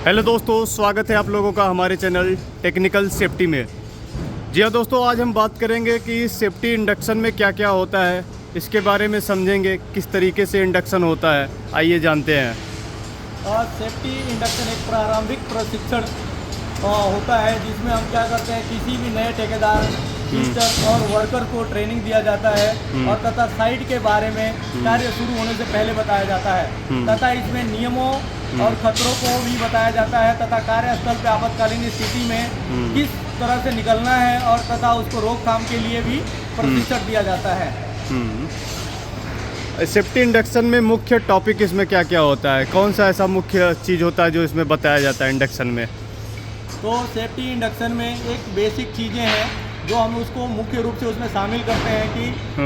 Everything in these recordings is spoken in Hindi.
हेलो दोस्तों, स्वागत है आप लोगों का हमारे चैनल टेक्निकल सेफ्टी में। जी हाँ दोस्तों, आज हम बात करेंगे कि सेफ्टी इंडक्शन में क्या क्या होता है, इसके बारे में समझेंगे किस तरीके से इंडक्शन होता है। आइए जानते हैं। सेफ्टी इंडक्शन एक प्रारंभिक प्रशिक्षण होता है जिसमें हम क्या करते हैं, किसी भी नए ठेकेदार, टीचर और वर्कर को ट्रेनिंग दिया जाता है और तथा साइट के बारे में कार्य शुरू होने से पहले बताया जाता है तथा इसमें नियमों और खतरों को भी बताया जाता है तथा कार्यस्थल पर आपातकालीन स्थिति में किस तरह से निकलना है और तथा उसको रोकथाम के लिए भी प्रशिक्षण दिया जाता है। सेफ्टी इंडक्शन में मुख्य टॉपिक इसमें क्या क्या होता है, कौन सा ऐसा मुख्य चीज़ होता है जो इसमें बताया जाता है इंडक्शन में? तो सेफ्टी इंडक्शन में एक बेसिक चीज़ें हैं जो हम उसको मुख्य रूप से उसमें शामिल करते हैं कि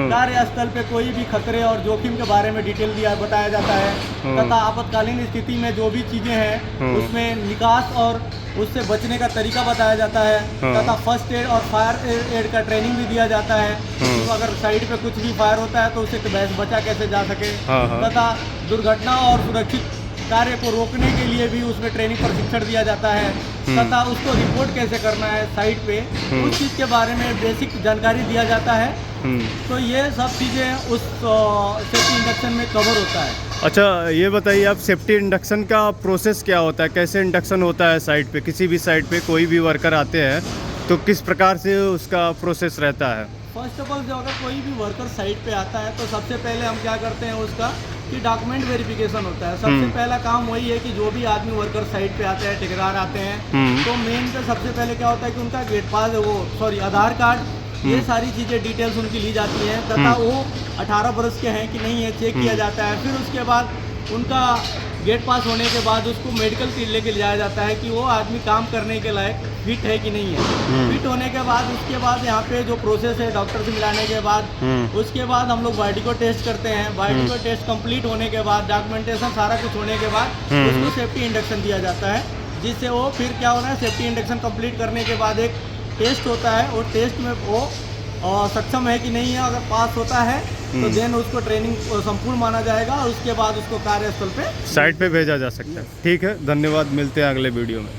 कार्यस्थल पे कोई भी खतरे और जोखिम के बारे में डिटेल बताया जाता है तथा आपातकालीन स्थिति में जो भी चीज़ें हैं उसमें निकास और उससे बचने का तरीका बताया जाता है तथा फर्स्ट एड और फायर एड का ट्रेनिंग भी दिया जाता है। तो अगर साइड पे कुछ भी फायर होता है तो उससे बचा कैसे जा सके तथा दुर्घटना और सुरक्षित कार्य को रोकने के लिए भी उसमें ट्रेनिंग प्रशिक्षण दिया जाता है तथा उसको रिपोर्ट कैसे करना है साइट पे, उस चीज़ के बारे में बेसिक जानकारी दिया जाता है। तो ये सब चीज़ें उस सेफ्टी इंडक्शन में कवर होता है। अच्छा, ये बताइए आप, सेफ्टी इंडक्शन का प्रोसेस क्या होता है, कैसे इंडक्शन होता है साइट पे? किसी भी साइट पे कोई भी वर्कर आते हैं तो किस प्रकार से उसका प्रोसेस रहता है? फर्स्ट ऑफ ऑल जो अगर कोई भी वर्कर साइट पे आता है तो सबसे पहले हम क्या करते हैं उसका कि डॉक्यूमेंट वेरिफिकेशन होता है। सबसे पहला काम वही है कि जो भी आदमी वर्कर साइट पे आते हैं, ठेकेदार आते हैं, तो मेन तो सबसे पहले क्या होता है कि उनका गेट पास आधार कार्ड, ये सारी चीज़ें डिटेल्स उनकी ली जाती हैं तथा वो 18 वर्ष के हैं कि नहीं है चेक किया जाता है। फिर उसके बाद उनका गेट पास होने के बाद उसको मेडिकल लेके जाया जाता है कि वो आदमी काम करने के लायक फिट है कि नहीं है। फिट होने के बाद उसके बाद यहाँ पे जो प्रोसेस है डॉक्टर से मिलाने के बाद उसके बाद हम लोग बॉडी को टेस्ट करते हैं। बॉडी को टेस्ट कंप्लीट होने के बाद डॉक्यूमेंटेशन सारा कुछ होने के बाद उसको सेफ्टी इंडक्शन दिया जाता है, जिससे वो फिर क्या होना है, सेफ्टी इंडक्शन कंप्लीट करने के बाद एक टेस्ट होता है और टेस्ट में वो सक्षम है कि नहीं है। अगर पास होता है तो देन उसको ट्रेनिंग संपूर्ण माना जाएगा और उसके बाद उसको कार्यस्थल पे साइट पे भेजा जा सकता है। ठीक है, धन्यवाद, मिलते हैं अगले वीडियो में।